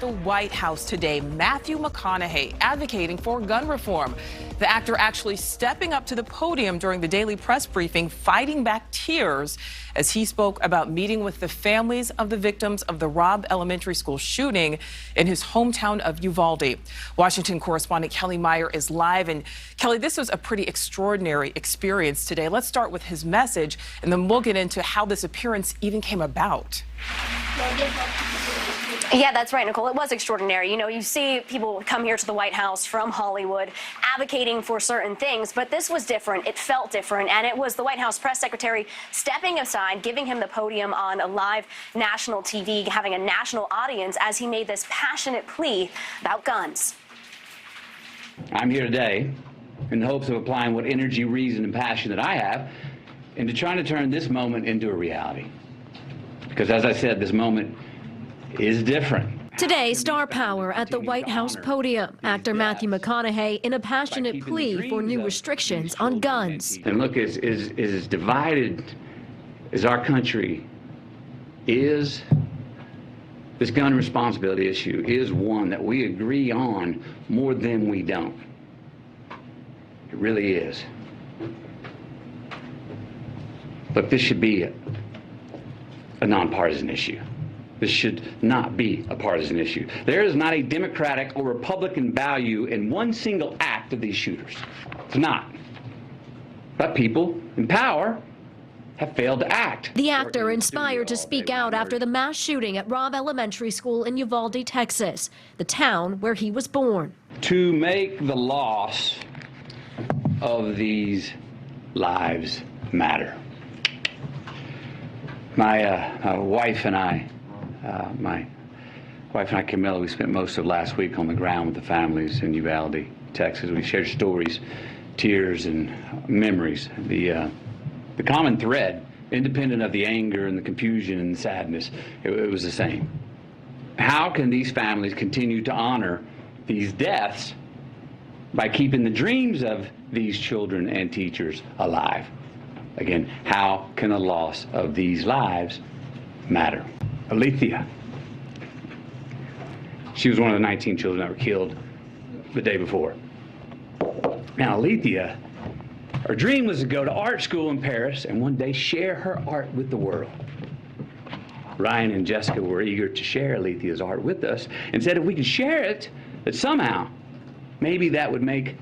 the White House today. Matthew McConaughey advocating for gun reform. The actor actually stepping up to the podium during the daily press briefing, fighting back tears as he spoke about meeting with the families of the victims of the Robb Elementary School shooting in his hometown of Uvalde. Washington correspondent Kelly Meyer is live. And Kelly, this was a pretty extraordinary experience today. Let's start with his message, and then we'll get into how this appearance even came about. Yeah, that's right, Nichole. It was extraordinary. You know, you see people come here to the White House from Hollywood advocating for certain things, but this was different. It felt different, and it was the White House press secretary stepping aside, giving him the podium on a live national TV, having a national audience as he made this passionate plea about guns. I'm here today in the hopes of applying what energy, reason, and passion that I have into trying to turn this moment into a reality. Because as I said, this moment is different. Today, star power at the White House podium. Actor Matthew McConaughey in a passionate plea for new restrictions on guns. And look, as divided as our country is, this gun responsibility issue is one that we agree on more than we don't. It really is. Look, this should be a nonpartisan issue. This should not be a partisan issue. There is not a Democratic or Republican value in one single act of these shooters. It's not. But people in power have failed to act. The actor inspired to speak out after the mass shooting at Robb Elementary School in Uvalde, Texas, the town where he was born. To make the loss of these lives matter. My wife and I, Camilla, we spent most of last week on the ground with the families in Uvalde, Texas. We shared stories, tears, and memories. The common thread, independent of the anger and the confusion and the sadness, it was the same. How can these families continue to honor these deaths by keeping the dreams of these children and teachers alive? Again, how can the loss of these lives matter? Alethea, she was one of the 19 children that were killed the day before. Now, Alethea, her dream was to go to art school in Paris and one day share her art with the world. Ryan and Jessica were eager to share Alethea's art with us and said if we could share it, that somehow, maybe that would make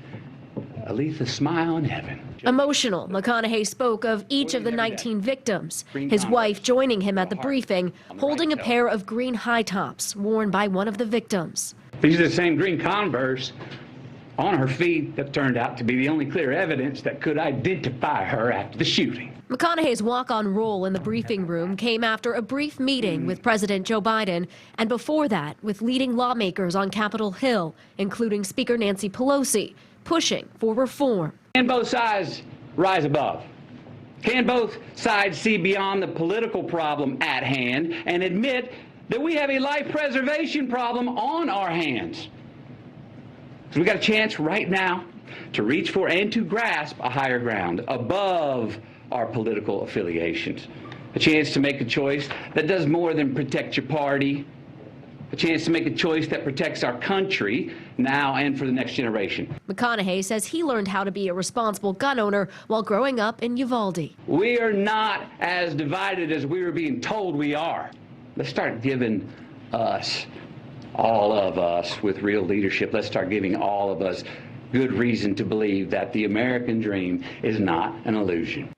Alethea smile in heaven. Emotional, McConaughey spoke of each of the 19 victims, his wife joining him at the briefing, holding a pair of green high tops worn by one of the victims. These are the same green Converse on her feet that turned out to be the only clear evidence that could identify her after the shooting. McConaughey's walk-on role in the briefing room came after a brief meeting with President Joe Biden, and before that with leading lawmakers on Capitol Hill, including Speaker Nancy Pelosi, pushing for reform. Can both sides rise above? Can both sides see beyond the political problem at hand and admit that we have a life preservation problem on our hands? So we got a chance right now to reach for and to grasp a higher ground above our political affiliations. A chance to make a choice that does more than protect your party. A chance to make a choice that protects our country now and for the next generation. McConaughey says he learned how to be a responsible gun owner while growing up in Uvalde. We are not as divided as we were being told we are. Let's start giving us, all of us, with real leadership, let's start giving all of us good reason to believe that the American dream is not an illusion.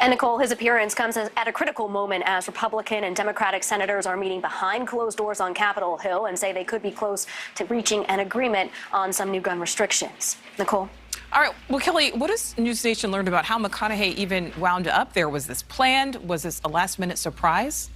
And Nichole, his appearance comes at a critical moment as Republican and Democratic senators are meeting behind closed doors on Capitol Hill and say they could be close to reaching an agreement on some new gun restrictions. Nichole? All right. Well, Kelly, what has NewsNation learned about how McConaughey even wound up there? Was this planned? Was this a last-minute surprise?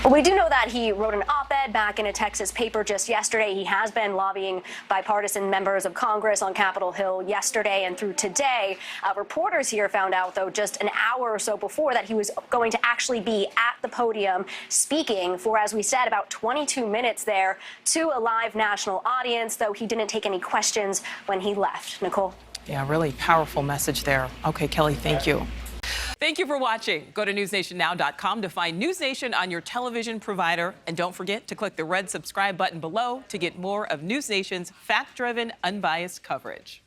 Well, we do know that he wrote an op-ed back in a Texas paper just yesterday. He has been lobbying bipartisan members of Congress on Capitol Hill yesterday and through today. Reporters here found out, though, just an hour or so before that he was going to actually be at the podium speaking for, as we said, about 22 minutes there to a live national audience, though he didn't take any questions when he left. Nichole? Yeah, really powerful message there. Okay, Kelly, thank you. Thank you for watching. Go to newsnationnow.com to find News Nation on your television provider. And don't forget to click the red subscribe button below to get more of News Nation's fact-driven, unbiased coverage.